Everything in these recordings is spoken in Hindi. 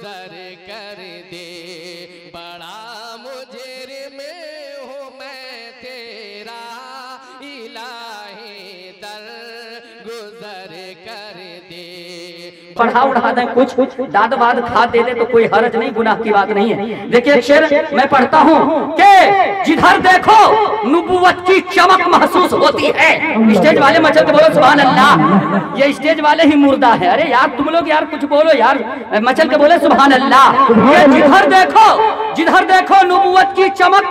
गुजर कर दे, बड़ा मुजरिम हूँ मैं तेरा इलाही, दर गुजर कर दे। पढ़ा उड़ा दें कुछ दाद वाद खा दे दे तो कोई हर्ज नहीं, गुनाह की बात नहीं है। देखिए एक शेर मैं पढ़ता हूँ कि जिधर देखो नबूवत की चमक महसूस होती है। स्टेज वाले मचल के बोलो सुभान अल्लाह। ये स्टेज वाले ही मुर्दा है। अरे यार तुम लोग यार कुछ बोलो यार, मचल के बोले सुभान अल्लाह। ये जिधर देखो नबूवत की चमक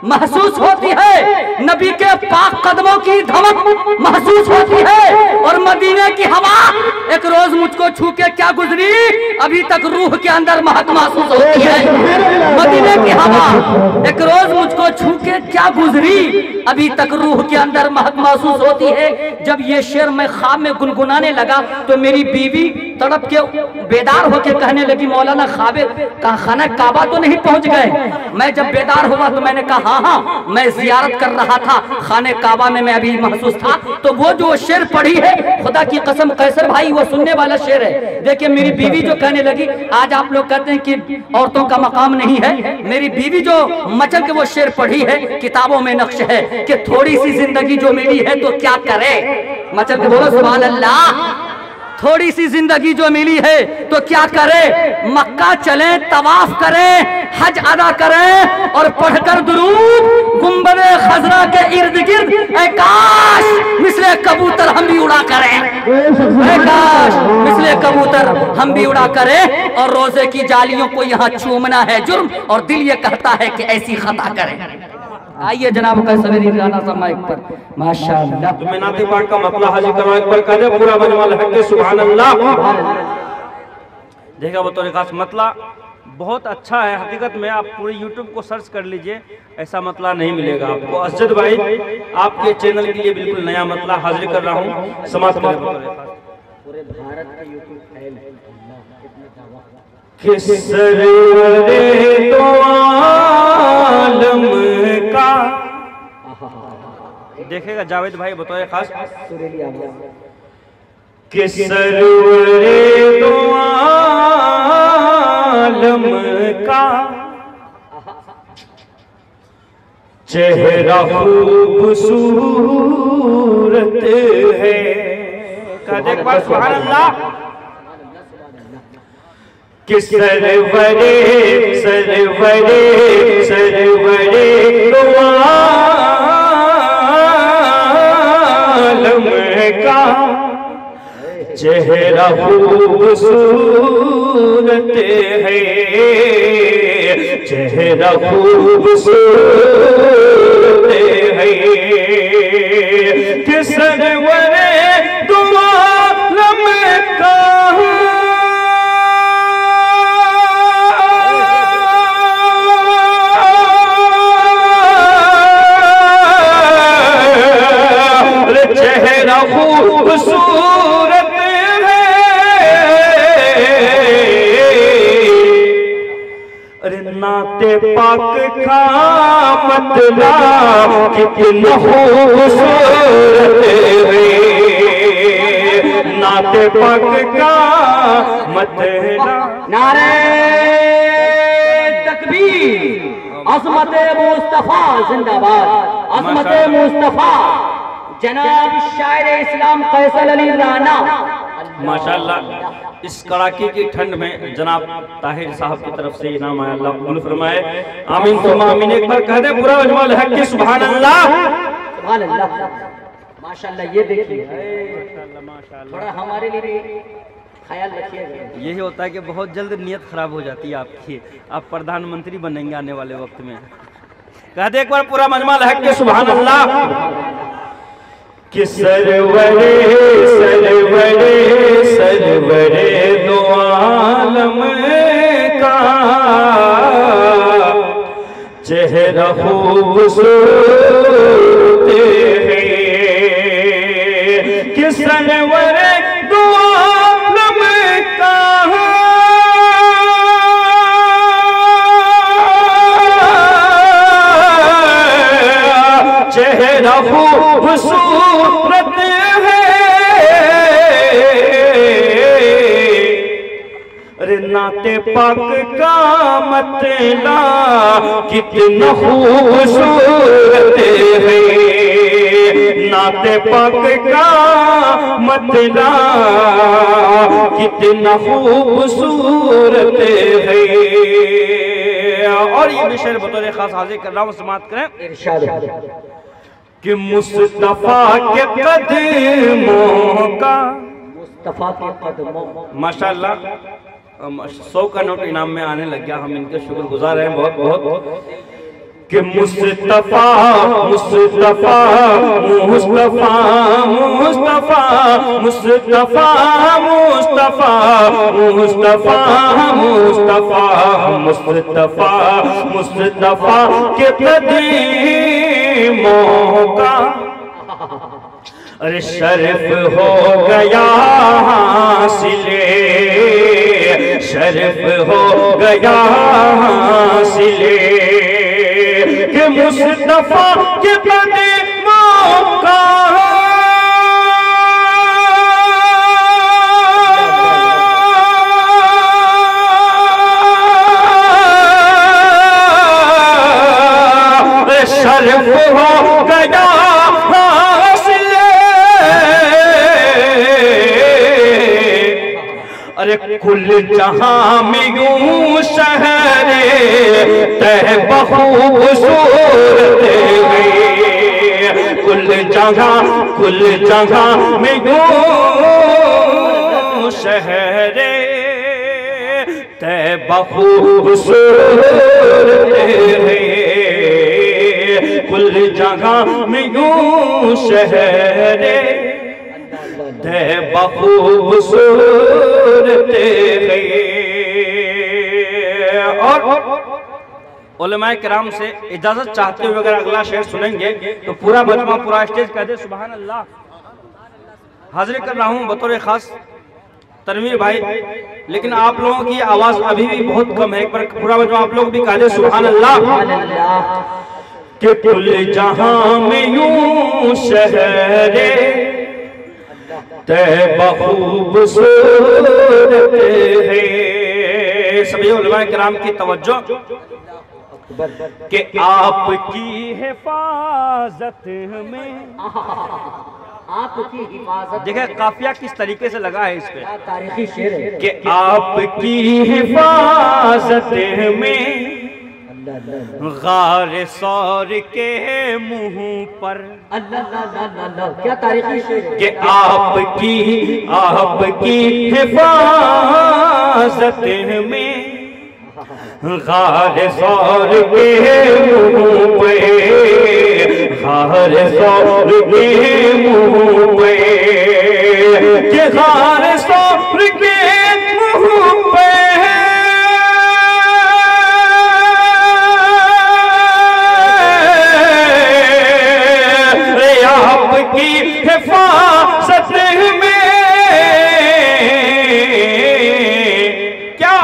महसूस होती है, नबी के पाक कदमों की धमक महसूस होती है, और मदीने की हवा एक रोज मुझको छू के क्या गुजरी, अभी तक रूह के अंदर महक महसूस होती है। मदीने की हवा एक रोज मुझको छू के क्या गुजरी, अभी तक रूह के अंदर महक महसूस होती है। जब ये शेर मैं ख्वाब में गुनगुनाने लगा तो मेरी बीवी तड़प के बेदार होके कहने लगी, मौलाना ख्वाब खाना काबा तो नहीं पहुंच गए? मैं जब बेदार हुआ तो मैंने कहा हाँ मैं जियारत कर रहा था, खाने काबा में मैं अभी महसूस था। तो वो जो शेर पढ़ी है, खुदा की कसम कैसर भाई वो सुनने वाला शेर है। देखिए मेरी बीवी जो कहने लगी, आज आप लोग कहते हैं कि औरतों का मकाम नहीं है, मेरी बीवी जो मचल के वो शेर पढ़ी है, किताबों में नक्श है कि थोड़ी सी जिंदगी जो मिली है तो क्या करे। मचल के बोलो सुभान अल्लाह। थोड़ी सी जिंदगी जो मिली है तो क्या करे, मक्का चलें, तवाफ करें, हज अदा करें और पढ़कर दुरूद गुंबदे खजरा के इर्द गिर्द ऐ काश मिसले कबूतर हम भी उड़ा करें, ऐ काश मिसले कबूतर हम भी उड़ा करें। और रोजे की जालियों को यहाँ चूमना है जुर्म, और दिल ये कहता है कि ऐसी खता करें। आइए जनाब का सवेरी राना सा माइक पर माशाअल्लाह। तो मैं नाते पाक का मतला हाजिर करवाऊं, एक बार कह दे पूरा बनवाल हक के सुभान अल्लाह। देखा वो तो खास मतला बहुत अच्छा है। हकीकत में आप पूरे YouTube को सर्च कर लीजिए, ऐसा मतला नहीं मिलेगा आपको। असजद भाई आपके चैनल के लिए बिल्कुल नया मतला हाजिर कर रहा हूँ, समाप्त करें। पूरे भारत का YouTube फैल है। किस सरवरे तो आलम का, देखेगा जावेद भाई बताए खास, किस सरवरे तो आलम का चेहरा खूबसूरत है। का देख बार सुभान अल्लाह। कि सरवरे सरवरे सरवरे तो आलम का चेहरा खूबसूरत है, चेहरा खूबसूरत है। कि सरवरे तो आलम का खूबसूरत है। अरे नाते पाक का मतला कितना खूबसूरत है, नाते पाक का मतला। नारे तकबीर, अज़मत मुस्तफा जिंदाबाद, अज़मत मुस्तफा जनाब शायर इस्लाम फैसल अली राना। माशाअल्लाह इस कड़ाके की ठंड में जनाब ताहिर साहब की तरफ से इनाम आया, अल्लाह कबूल फरमाए। आमीन तो आमीन। एक बार कह दे पूरा अजमल हक की सुभान अल्लाह। सुभान अल्लाह। माशाअल्लाह ये देखिए, थोड़ा हमारे लिए ख्याल रखिएगा। यही होता है कि बहुत जल्द नियत खराब हो जाती है आपकी, आप प्रधानमंत्री बनेंगे आने वाले वक्त में। कह दे एक बार पूरा अजमल हक की सुभान अल्लाह। कि सरवरे सरवरे सरवरे दो आलम का चेहरा खूबसूरत है। कि सरवरे दो आलम का चेहरा खूबसूरत है। अरे नाते नाते पाक का मतला कितना खूबसूरत है, नाते पाक का मतला कितना खूबसूरत है। और ये भी शेर बतौर खास हाजिर कर रहा हूँ, समाप्त करें कि मुस्तफा के कदमों का, मुस्तफा के कदमों, माशाल्लाह 100 का नोट इनाम में आने लग गया, हम इनके शुक्रगुजार हैं बहुत बहुत। कि मुस्तफा मुस्तफा मुस्तफा मुस्तफा मुस्तफा मुस्तफा मुस्तफा मुस्तफा मुस्तफा मुस्तफा के कदमों का अरे शर्फ हो गया हासिले, शर्फ हो गया हासिले कि मुस्तफा के कदमों का शर्फ हो गया हासिले। अरे कुल जहां में यूं शहरे तह खूबसूरत है, कुल जगह में यूं शहरे तह खूबसूरत है, कुल जगह में यूं शहरे तह खूबसूरत है। और उलमाए किराम से इजाजत चाहते हुए अगर अगला शेर सुनेंगे तो पूरा मजमा पूरा स्टेज कह दे सुभान अल्लाह। हाजिर कर रहा हूँ बतौर खास तनवीर भाई, लेकिन आप लोगों की आवाज अभी भी बहुत कम है, पर पूरा मजमा आप लोग भी कह दे सुभान अल्लाह। कि कुल जहां में यूं शहरे तह खूबसूरत है। सभी उलमा किराम की तवज्जो कि आपकी हिफाजत में, आपकी हिफाजत, देखिए काफिया किस तरीके से लगा है इस पे, तारीखी शेर है कि आपकी हिफाजत में गार सौर के मुंह पर, अल्लाह क्या तारीखी शेर है कि आपकी हिफाजत में गार सौर के मुंह पे, गार सौर के मुंह पे, कि गार सौर के मुंह पे आपकी हिफाजत में क्या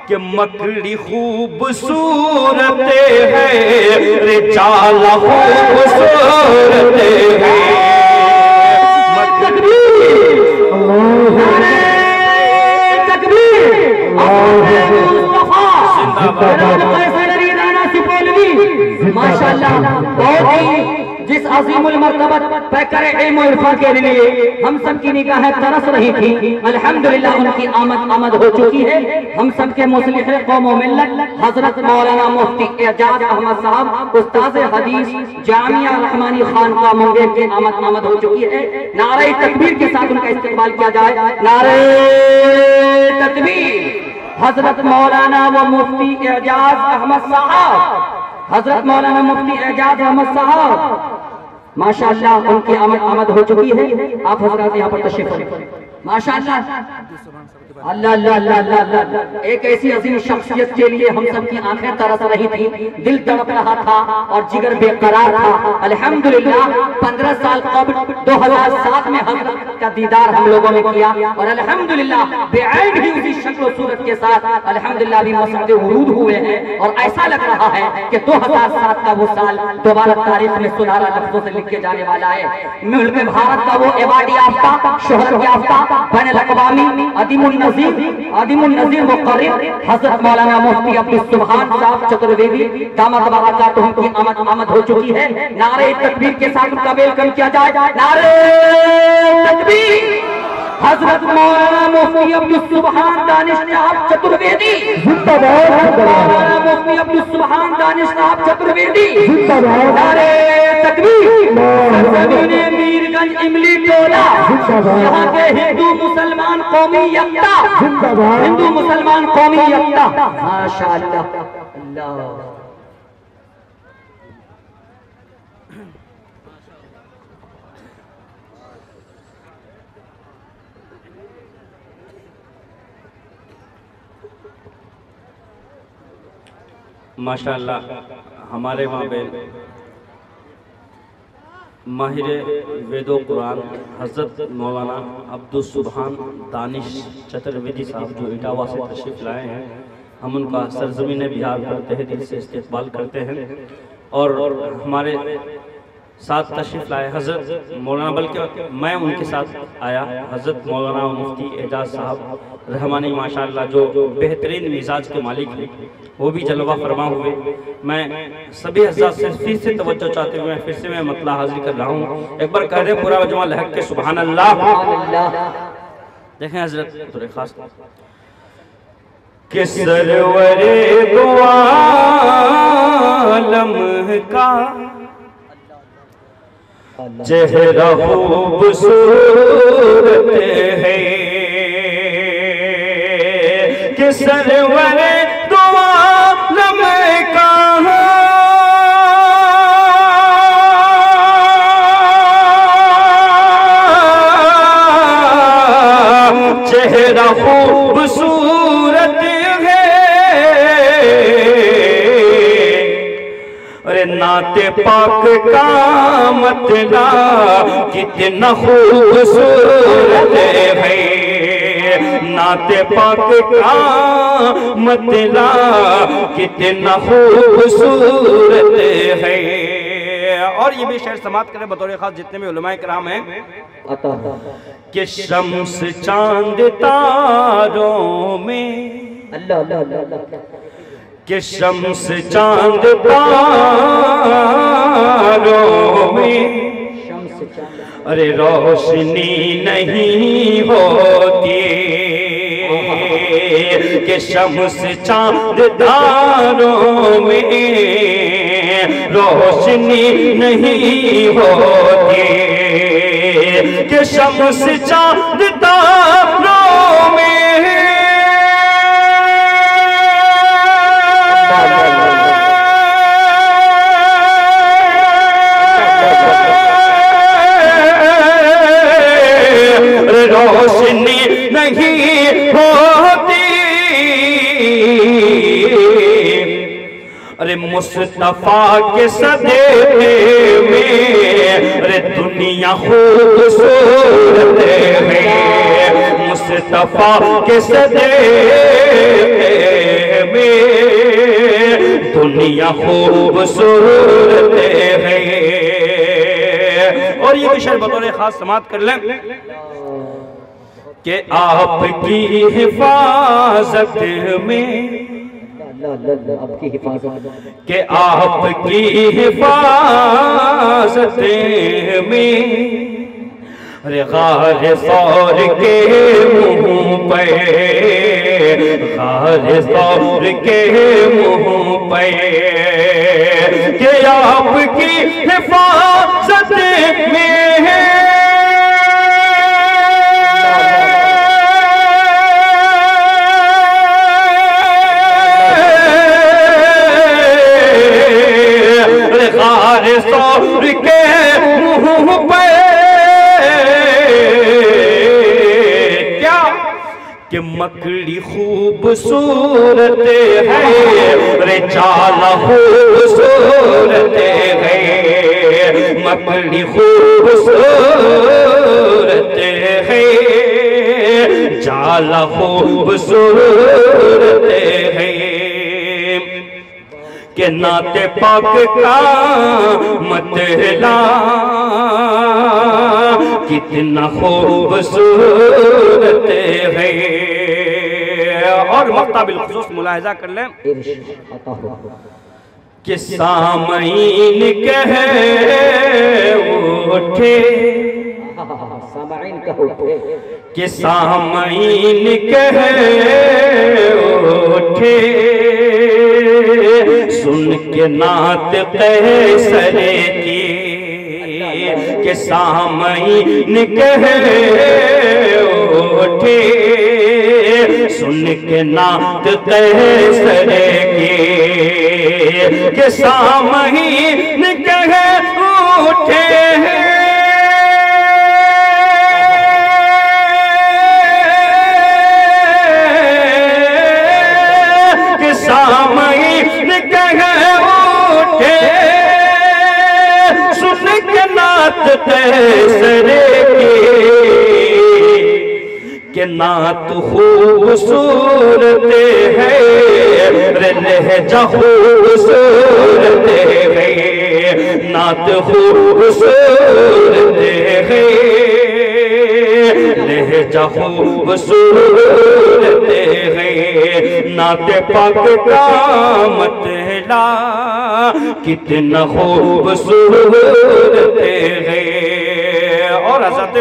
कि मकड़ी खूबसूरत है, रिजाला खूबसूरत है। माशाअल्लाह बहुत ही जिस अजीमुल मर्तबत पैकर इल्म और इरफान के लिए हम सब की निगाहें तरस रही थी, अल्हम्दुलिल्लाह उनकी आमद हो चुकी है। हम सब के मुस्लिह कौम व मिल्लत हजरत मौलाना मुफ्ती एजाज अहमद साहब उस्ताद हदीस जामिया रहमानी खानकाह मुंगेर की आमद हो चुकी है। नारे तकबीर के साथ उनका इस्तेमाल किया जाए, नारे तकबीर। हजरत मौलाना व मुफ्ती एजाज अहमद साहब, हजरत मौलाना मुफ्ती एजाज अहमद साहब माशाअल्लाह उनकी आमद हो चुकी है। आप हजरत यहाँ पर तशरीफ रखें। माशाअल्लाह अल्लाह अल्लाह अल्लाह अल्लाह। एक ऐसी अजीम शख्सियत के लिए हम सब की आंखें तरस रही थी, दिल तड़प रहा था और जिगर बेकरार था। अल्हम्दुलिल्लाह 15 साल कबल 2007 में हजरत का दीदार हम लोगों ने किया और अल्हम्दुलिल्लाह बेअैन ही उसी शक्ल और सूरत के साथ अल्हम्दुलिल्लाह भी मसअदे वुरूद हुए हैं। और ऐसा लग रहा है कि 2007 का वो साल दोबारा तारीख में सुनहरा लफ्जों से लिखे जाने वाला है। मुल्क भारत का वो एवार्ड याफ्ता, शोहरत याफ्ता, बैनुल अक़वामी, अदीमुन नजीर आदिमुन नजीर मुक़र्रिर हज़रत मौलाना मुफ्ती अब्दुल सुभान साहब चतुर्वेदी दामद बरकातुहुम की आमद हो चुकी है। नारे तकबीर के साथ उनका वेलकम किया जाए। नारे तकबीर। हजरत मौलाना मुफ्ती अब्दुल सुभान दानिश साहब चतुर्वेदी जिंदाबाद। मौलाना मुफ्ती अब्दुल सुभान दानिश साहब चतुर्वेदी जिंदाबाद। नारे तकबीर। सरजमीने मीरगंज इमली टोला यहाँ के हिंदू मुसलमान कौमी एकता जिंदाबाद। हिंदू मुसलमान कौमी एकता माशाअल्लाह। अल्लाह माशाअल्लाह हमारे माबेन माहिर वेदो कुरान हज़रत मौलाना अब्दुल सुभान दानिश चतुर्वेदी साहब जो इटावा से तशरीफ़ लाए हैं, हम उनका सरज़मीन बिहार पर तहे दिल से इस्तक़बाल करते हैं। और हमारे साथ तशरीफ़ लाए हज़रत मौलाना, बल्कि मैं उनके साथ आया, हज़रत मौलाना मुफ्ती एजाज साहब रहमानी माशाअल्लाह जो बेहतरीन मिजाज के मालिक हैं, वो भी जलवा फरमा हुए। मैं सभी हज़रात से फिर से तवज्जो चाहते हुए फिर से मैं मतला हाजिर कर रहा हूँ। एक बार कह रहे पूरा मजमा लहक के सुभान अल्लाह। देखें हजरत तो खास कि सरवरे दो आलम का चेहरा खूबसूरत है कि सरवरे दो आलम का चेहरा खूबसूरत है। अरे नाते पाक का मतला कितना खूबसूरत है, नाते पाक का मतला कितना खूबसूरत है। और ये भी शेर समाप्त करें बतौर खास जितने भी उलमाए किराम हैं कि शम्स चांद तारों में, अल्लाह कि शम्स चांद तारों में अरे रोशनी नहीं होती, कि शम्स चांद तारों में रोशनी नहीं होती, कि शम्स चांद तारों में रोशनी नहीं होती। अरे मुस्तफा के सदे में अरे दुनिया खूबसूरत है, मुस्तफा के सदे में दुनिया खूबसूरत है। और ये भी शेर बतौर खास समाप्त कर लें कि आपकी हिफाजत में, आपकी हिफाजत, कि आपकी हिफाजत में अरे गार सौर के मुंह पे, गार सौर के मुंह पे, कि आपकी हिफाजत में है। सौर के मुंह पे क्या कि मकड़ी खूबसूरत है, रे चाला खूबसूरत है, मकड़ी खूबसूरत है, चाला खूबसूरत है, के नाते पाक का मतला कितना खूबसूरत है। और मक्ता बिलखुसूस मुलाहिजा कर लें कि सामईन कह उठे, कि सामईन कह उठे, सुन के नात कैसर की, कि सामईन कह उठे, सुन के नात कैसर की, कि सामईन कह उठे, कि सामईन कह उठे, सुन के नात कैसर की, कि नात खूबसूरत है, लहजा खूबसूरत है, नात खूबसूरत है, लहजा खूबसूरत है, नाते पाक का मतला कितना खूबसूरत है। और हज़रत